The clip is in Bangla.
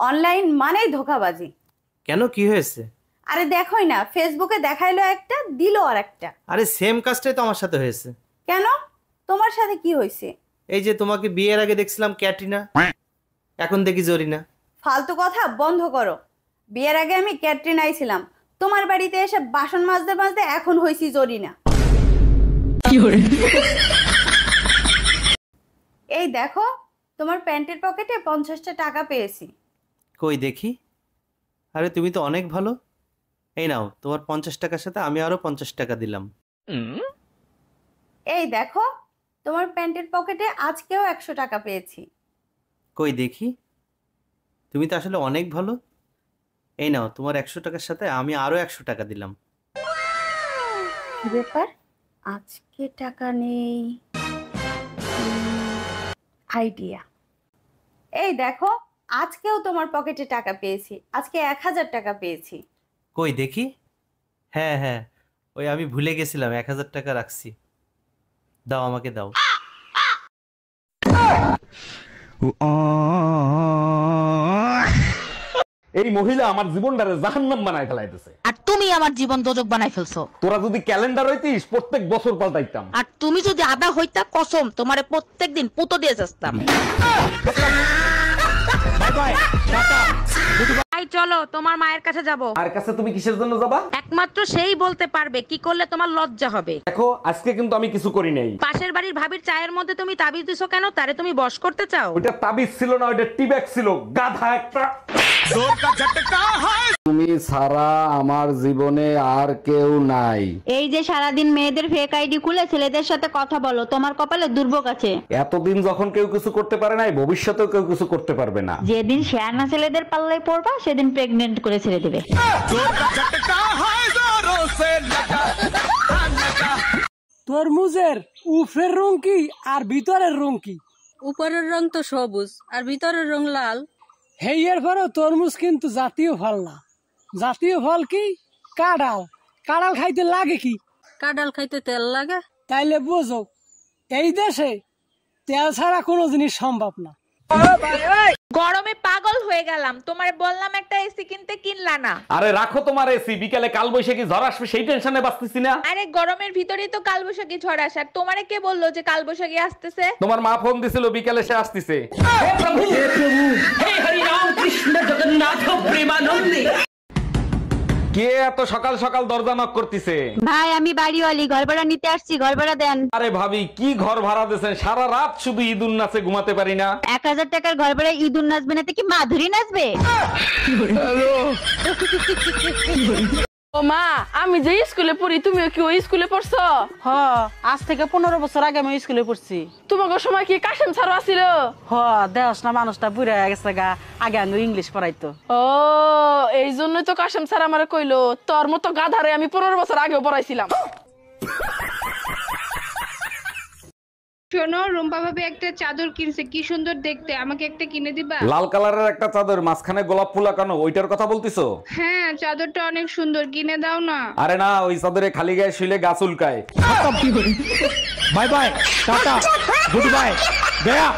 অনলাইন মানেই ধোঁকাবাজি। কেন, কি হয়েছে? আরে দেখোই না, ফেসবুকে দেখাইলো একটা, দিল আর একটা। আরে সেম কাজটাই তো আমার সাথে হয়েছে। কেন, তোমার সাথে কি হয়েছে? এই যে তোমাকে বিয়ের আগে দেখছিলাম ক্যাটরিনা, এখন দেখি জরিনা। ফালতু কথা বন্ধ করো। বিয়ের আগে আমি ক্যাটরিনাই ছিলাম, তোমার বাড়িতে এসে বাসন মাজতে মাজতে এখন হইছি জরিনা। এই দেখো, তোমার প্যান্টের পকেটে 50টা টাকা পেয়েছি। কই দেখি। আরে তুমি তো অনেক ভালো। এই নাও, তোমার 50 টাকার সাথে আমি আরো 50 টাকা দিলাম। এই দেখো, তোমার প্যান্টের পকেটে আজকেও 100 টাকা পেয়েছি। কই দেখি। তুমি তো আসলে অনেক ভালো। এই নাও, তোমার 100 টাকার সাথে আমি আরো 100 টাকা দিলাম। কি ব্যাপার, আজকে টাকা নেই? আইডিয়া। এই দেখো, আজকেও তোমার পকেটে টাকা পেয়েছি, আজকে 1000 টাকা পেয়েছি। কই দেখি। হ্যাঁ হ্যাঁ, ওই আমি ভুলে গেছিলাম 1000 টাকা রাখছি। দাও, আমাকে দাও। এই মহিলা আমার জীবনটারে জাহান্নাম বানায় ফেলাইতেছে। আর তুমি আমার জীবন দোজক বানাই ফেলছো। তোরা যদি ক্যালেন্ডার হইতিস প্রত্যেক বছর পাল্টাইতাম। আর তুমি যদি আদা হইতা, কসম তোমারে প্রত্যেকদিন পুতো দিয়ে যাস্তাম। By bye, tata. তাই চলো, তোমার মায়ের কাছে যাব। আর কাছে তুমি কিসের জন্য যাবা? একমাত্র সেই বলতে পারবে কি করলে তোমার লজ্জা হবে। দেখো, আজকে কিন্তু আমি কিছু করি নাই। পাশের বাড়ির ভাবির চায়ের মধ্যে তুমি তাবিজ দিছো কেন? তারে তুমি বশ করতে চাও? ওইটা তাবিজ ছিল না, ওইটা টিব্যাগ ছিল, গাধা একটা। তুমি ছাড়া আমার জীবনে আর কেউ নাই। এই যে সারাদিন মেয়েদের ফেক আইডি খুলে ছেলেদের সাথে কথা বলো, তোমার কপালে দুর্ভোগ আছে। এতদিন যখন কেউ কিছু করতে পারে নাই, ভবিষ্যতেও কেউ কিছু করতে পারবে না। যেদিন শেয়ানা ছেলেদের পাল্লায় পড়বা সেদিন প্রেগনেন্ট করে ছেড়ে দেবে। তরমুজের উপরের রং কি আর ভিতরের রং কি? উপরের রং তো সবুজ আর ভিতরের রং লাল। হেইয়ের পরেও তরমুজ কিন্তু জাতীয় ফল না। জাতীয় ফল কি? কাঁঠাল। কাঁঠাল খাইতে লাগে কি? কাঁঠাল খাইতে তেল লাগে। তাইলে বোঝো, এই দেশে তেল ছাড়া কোনো জিনিস সম্ভব না। গরমে পাগল হয়ে গেলাম, তোমারে বললাম একটা এসি কিনতে, কিনলা না। আরে রাখো তোমার এসি, বিকালে কালবৈশাখী ঝড় আসবে সেই টেনশনে বাঁচতেছি না। আরে গরমের ভিতরেই তো কালবৈশাখী ঝড় আসার, তোমারে কে বললো যে কালবৈশাখী আসতেছে? তোমার মা ফোন দিছিল বিকালে সে আসতেছে। কে এত সকাল সকাল দরজা নক করতেছে? ভাই, আমি বাড়িওয়ালি, ঘর ভাড়া নিতে আসছি, ঘর ভাড়া দেন। আরে ভাবি, কি ঘর ভাড়া দিয়েছেন? সারা রাত শুধু ঈদুন নাচে ঘুমাতে পারি না। 1000 টাকার ঘর ভাড়া ঈদুন নাচবে না তো কি মাধুরী নাচবে? ও মা, আমি যে স্কুলে পড়ি তুমিও কি ওই স্কুলে পড়ছো? হ, আজ থেকে 15 বছর আগে আমি স্কুলে পড়ছি। তোমাকে সময় কি কাশেম স্যার আছিল? হ, দেহস না মানুষটা বুড়া হয়ে গেছে গা, আগে আমি ইংলিশ পড়াইতো। ও, এই জন্যই তো কাশেম স্যার আমারে কইলো তোর মতো গাধারে আমি 15 বছর আগেও পড়াইছিলাম। শোনো, রুম্পা ভাবি একটা চাদর কিনছে, কি সুন্দর দেখতে, আমাকে একটা কিনে দিবা? লাল কালারের একটা চাদর, মাঝখানে গোলাপ ফুল আঁকানো, ওইটার কথা বলতিছো? হ্যাঁ, চাদরটা অনেক সুন্দর, কিনে দাও না। আরে না, ওই চাদরে খালি গায়ে শুলে গাছ উল্কায়। Bye bye, tata, good bye, Gaya.